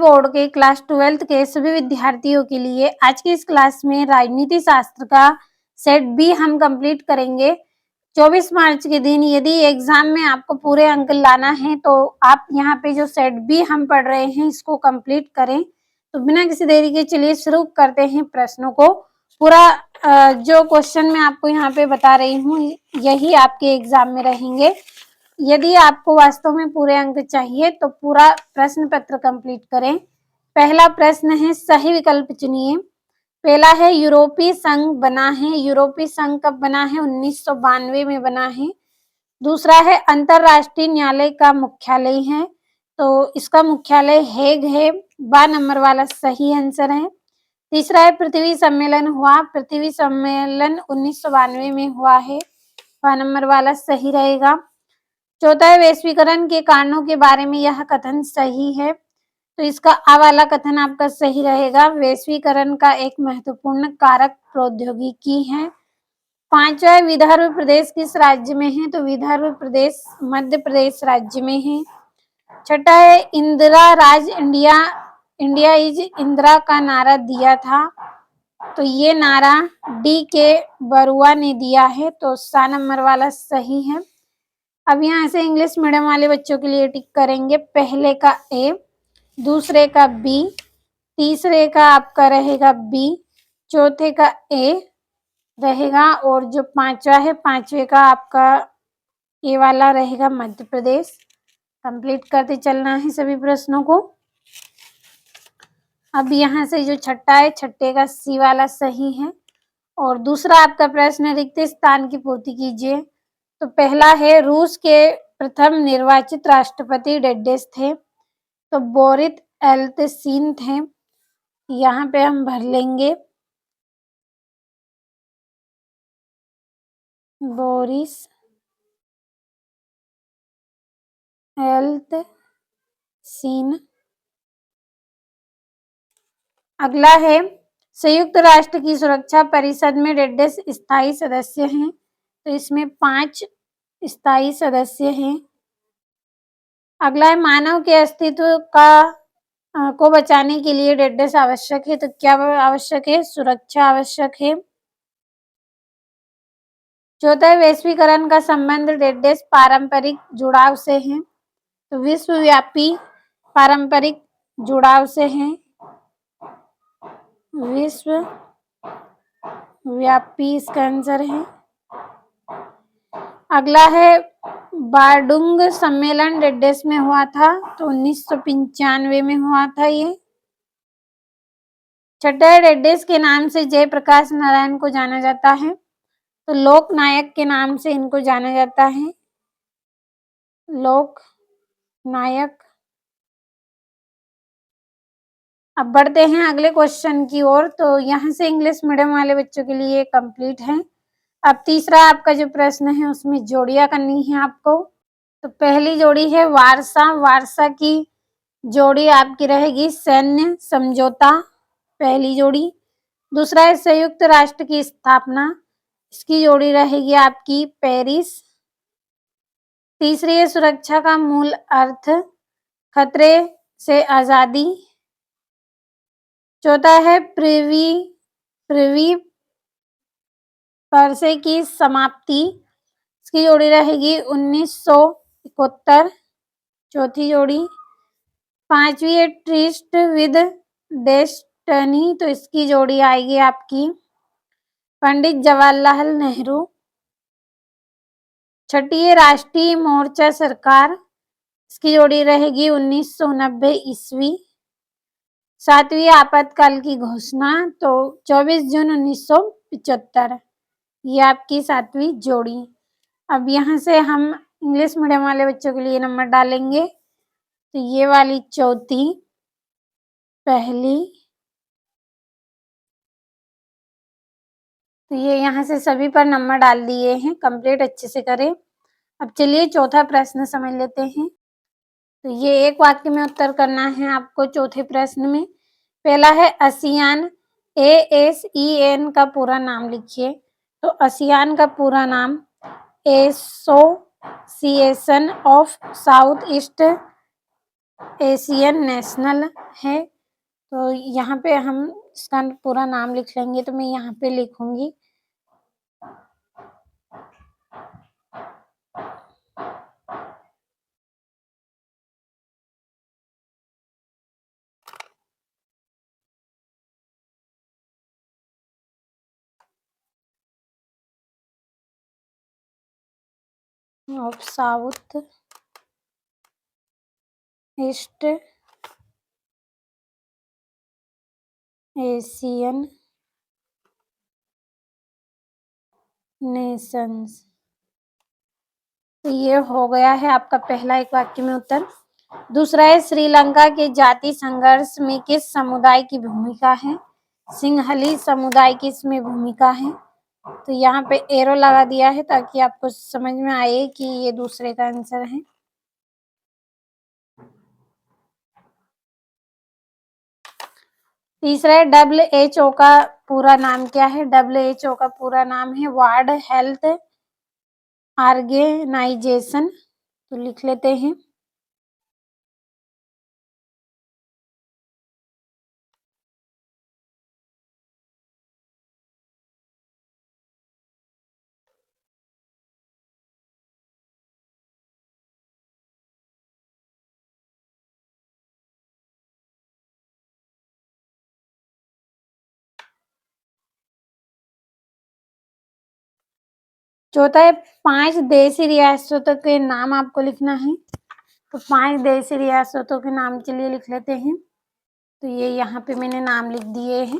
Board के class 12th के सभी विद्यार्थियों के लिए आज की इस क्लास में राजनीति शास्त्र का सेट बी हम कंप्लीट करेंगे। 24 मार्च के दिन यदि एग्जाम में आपको पूरे अंक लाना है तो आप यहाँ पे जो सेट बी हम पढ़ रहे हैं इसको कंप्लीट करें। तो बिना किसी देरी के चलिए शुरू करते हैं प्रश्नों को। पूरा जो क्वेश्चन मैं आपको यहाँ पे बता रही हूँ यही आपके एग्जाम में रहेंगे। यदि आपको वास्तव में पूरे अंक चाहिए तो पूरा प्रश्न पत्र कंप्लीट करें। पहला प्रश्न है सही विकल्प चुनिए। पहला है यूरोपीय संघ बना है। यूरोपीय संघ कब बना है? 1992 में बना है। दूसरा है अंतरराष्ट्रीय न्यायालय का मुख्यालय है, तो इसका मुख्यालय हेग है। 12 नंबर वाला सही आंसर है। तीसरा है पृथ्वी सम्मेलन हुआ। पृथ्वी सम्मेलन 1992 में हुआ है। 12 नंबर वाला सही रहेगा। चौथा है वैश्वीकरण के कारणों के बारे में यह कथन सही है, तो इसका आ वाला कथन आपका सही रहेगा। वैश्वीकरण का एक महत्वपूर्ण कारक प्रौद्योगिकी है। पांचवा है विदर्भ प्रदेश किस राज्य में है? तो विदर्भ प्रदेश मध्य प्रदेश राज्य में है। छठा है इंदिरा राज इंडिया, इंडिया इज इंदिरा का नारा दिया था, तो ये नारा डी के बरुआ ने दिया है, तो 7 नंबर वाला सही है। अब यहाँ से इंग्लिश मीडियम वाले बच्चों के लिए टिक करेंगे। पहले का ए, दूसरे का बी, तीसरे का आपका रहेगा बी, चौथे का ए रहेगा और जो पांचवा है पांचवे का आपका ए वाला रहेगा मध्य प्रदेश। कंप्लीट करते चलना है सभी प्रश्नों को। अब यहाँ से जो छठा है छठे का सी वाला सही है। और दूसरा आपका प्रश्न रिक्त स्थान की पूर्ति कीजिए। तो पहला है रूस के प्रथम निर्वाचित राष्ट्रपति डेडेस थे, तो बोरिस एल्त्सिन थे। यहाँ पे हम भर लेंगे बोरिस एल्त्सिन। अगला है संयुक्त राष्ट्र की सुरक्षा परिषद में डेडेस स्थायी सदस्य हैं, तो इसमें 5 स्थायी सदस्य हैं। अगला है मानव के अस्तित्व को बचाने के लिए डेडेस आवश्यक है, तो क्या आवश्यक है? सुरक्षा आवश्यक है। चौथा वैश्वीकरण का संबंध डेडेस पारंपरिक जुड़ाव से है, तो विश्वव्यापी पारंपरिक जुड़ाव से है। विश्वव्यापी इसका आंसर है। अगला है बारडुंग सम्मेलन डेडेस में हुआ था, तो 1995 में हुआ था ये। छठा डेडेस के नाम से जयप्रकाश नारायण को जाना जाता है, तो लोक नायक के नाम से इनको जाना जाता है। लोक नायक। अब बढ़ते हैं अगले क्वेश्चन की ओर। तो यहाँ से इंग्लिश मीडियम वाले बच्चों के लिए कंप्लीट है। अब तीसरा आपका जो प्रश्न है उसमें जोड़ियां करनी है आपको। तो पहली जोड़ी है वारसा। वारसा की जोड़ी आपकी रहेगी सैन्य समझौता, पहली जोड़ी। दूसरा है संयुक्त राष्ट्र की स्थापना, इसकी जोड़ी रहेगी आपकी पेरिस। तीसरी है सुरक्षा का मूल अर्थ, खतरे से आजादी। चौथा है प्रिवी परसे की समाप्ति, इसकी जोड़ी रहेगी 1971, चौथी जोड़ी। पांचवी है ट्रिस्ट विद डेस्टिनी, तो इसकी जोड़ी आएगी आपकी पंडित जवाहरलाल नेहरू। छठी है राष्ट्रीय मोर्चा सरकार, इसकी जोड़ी रहेगी 1990 ईस्वी। सातवीं आपातकाल की घोषणा, तो 24 जून 1975, ये आपकी सातवीं जोड़ी। अब यहाँ से हम इंग्लिश मीडियम वाले बच्चों के लिए नंबर डालेंगे। तो ये वाली चौथी, पहली, तो ये यहाँ से सभी पर नंबर डाल दिए हैं। कंप्लीट अच्छे से करें। अब चलिए चौथा प्रश्न समझ लेते हैं। तो ये एक वाक्य में उत्तर करना है आपको चौथे प्रश्न में। पहला है आसियान, ASEAN का पूरा नाम लिखिए। तो आसियान का पूरा नाम association of south east Asian national है। तो यहाँ पे हम इसका पूरा नाम लिख लेंगे, तो मैं यहाँ पे लिखूंगी of south east Asian Nations. तो ये हो गया है आपका पहला एक वाक्य में उत्तर। दूसरा है श्रीलंका के जाति संघर्ष में किस समुदाय की भूमिका है? सिंहली समुदाय की इसमें भूमिका है। तो यहाँ पे एरो लगा दिया है ताकि आपको समझ में आए कि ये दूसरे का आंसर है। तीसरा है WHO का पूरा नाम क्या है? WHO का पूरा नाम है वर्ल्ड हेल्थ ऑर्गेनाइजेशन। तो लिख लेते हैं। चौथा है 5 देशी रियासतों के नाम आपको लिखना है। तो 5 देशी रियासतों के नाम चलिए लिख लेते हैं। तो ये यहाँ पे मैंने नाम लिख दिए हैं।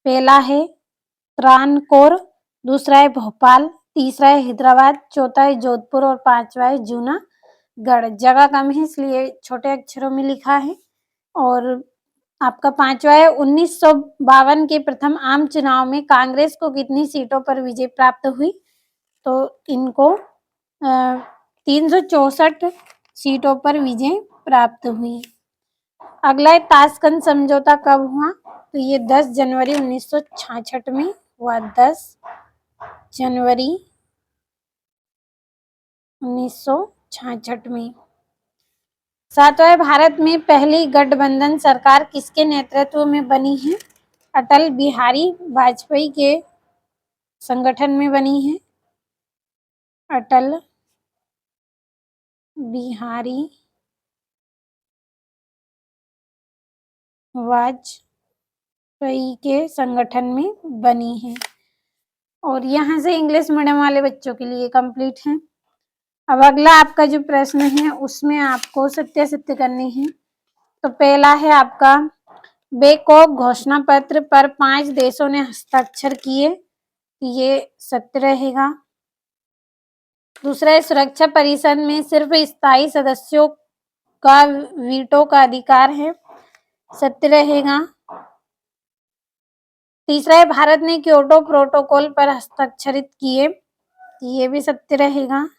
पहला है त्रावणकोर, दूसरा है भोपाल, तीसरा है हैदराबाद, चौथा है जोधपुर और पांचवा है जूनागढ़। जगह कम है इसलिए छोटे अक्षरों में लिखा है। और आपका पांचवा है 1952 के प्रथम आम चुनाव में कांग्रेस को कितनी सीटों पर विजय प्राप्त हुई? तो इनको 364 सीटों पर विजय प्राप्त हुई। अगला है ताशकंद समझौता कब हुआ? तो ये 10 जनवरी 1966 में हुआ। 10 जनवरी 1966 में। सातवां है भारत में पहली गठबंधन सरकार किसके नेतृत्व में बनी है? अटल बिहारी वाजपेयी के संगठन में बनी है। अटल बिहारी वाजपेयी के संगठन में बनी है। और यहाँ से इंग्लिश मीडियम वाले बच्चों के लिए कंप्लीट है। अब अगला आपका जो प्रश्न है उसमें आपको सत्यासिद्ध करनी है। तो पहला है आपका बेकॉक घोषणा पत्र पर 5 देशों ने हस्ताक्षर किए। ये सत्य रहेगा। दूसरा है सुरक्षा परिषद में सिर्फ स्थायी सदस्यों का वीटो का अधिकार है। सत्य रहेगा। तीसरा है भारत ने क्योटो प्रोटोकॉल पर हस्ताक्षरित किए। ये भी सत्य रहेगा।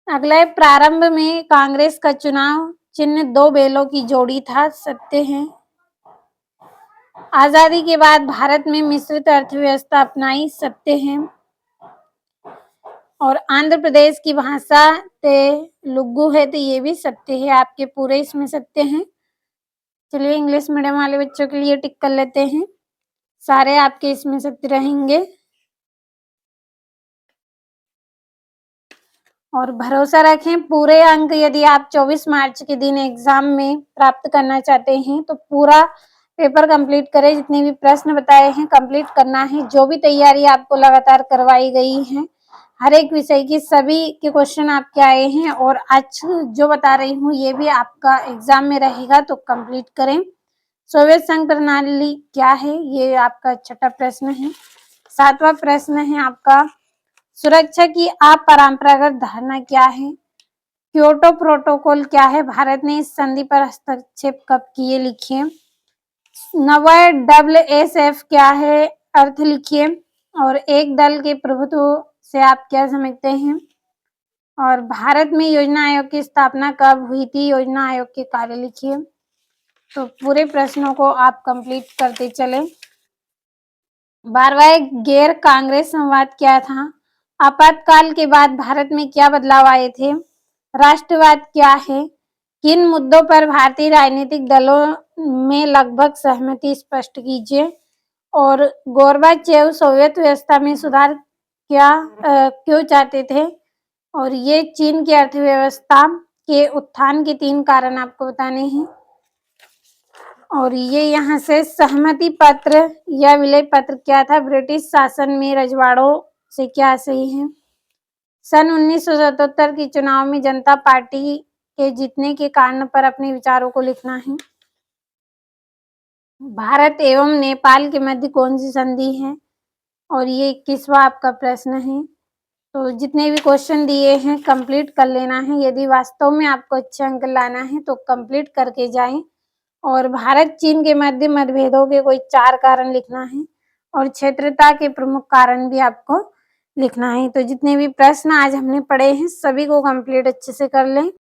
अगला है प्रारंभ में कांग्रेस का चुनाव चिन्ह 2 बैलों की जोड़ी था। सत्य है। आजादी के बाद भारत में मिश्रित अर्थव्यवस्था अपनाई। सत्य है। और आंध्र प्रदेश की भाषा तेलुगु है। तो ये भी सत्य है। आपके पूरे इसमें सत्य हैं। चलिए इंग्लिश मीडियम वाले बच्चों के लिए टिक कर लेते हैं। सारे आपके इसमें सत्य रहेंगे। और भरोसा रखें पूरे अंक यदि आप 24 मार्च के दिन एग्जाम में प्राप्त करना चाहते हैं तो पूरा पेपर कंप्लीट करें। जितने भी प्रश्न बताए हैं कंप्लीट करना है। जो भी तैयारी आपको लगातार करवाई गई है हर एक विषय की सभी के क्वेश्चन आपके आए हैं। और आज जो बता रही हूँ ये भी आपका एग्जाम में रहेगा तो कंप्लीट करें। सोवियत संघ प्रणाली क्या है? ये आपका छठा प्रश्न है। सातवां प्रश्न है आपका सुरक्षा की अपरंपरागत धारणा क्या है? क्योटो प्रोटोकॉल क्या है? भारत ने इस संधि पर हस्तक्षेप कब किए? लिखिए। नवा WSF क्या है? अर्थ लिखिए। और एक दल के प्रभुत्व से आप क्या समझते हैं? और भारत में योजना आयोग की स्थापना कब हुई थी? योजना आयोग के कार्य लिखिए। तो पूरे प्रश्नों को आप कंप्लीट करते चले। 12वां गैर कांग्रेस संवाद क्या था? आपातकाल के बाद भारत में क्या बदलाव आए थे? राष्ट्रवाद क्या है? किन मुद्दों पर भारतीय राजनीतिक दलों में लगभग सहमति स्पष्ट कीजिए। और गोर्बाचेव सोवियत व्यवस्था में सुधार क्यों चाहते थे। और ये चीन की अर्थव्यवस्था के उत्थान के 3 कारण आपको बताने हैं। और ये यहाँ से सहमति पत्र या विलय पत्र क्या था? ब्रिटिश शासन में रजवाड़ों से क्या सही है। सन 1977 के चुनाव में जनता पार्टी के जीतने के कारण पर अपने विचारों को लिखना है। भारत एवं नेपाल के मध्य कौन सी संधि है? और ये 21वां आपका प्रश्न है। तो जितने भी क्वेश्चन दिए हैं कंप्लीट कर लेना है। यदि वास्तव में आपको अच्छे अंक लाना है तो कंप्लीट करके जाएं। और भारत चीन के मध्य मतभेदों के कोई 4 कारण लिखना है। और क्षेत्रता के प्रमुख कारण भी आपको लिखना है। तो जितने भी प्रश्न आज हमने पढ़े हैं सभी को कंप्लीट अच्छे से कर लें।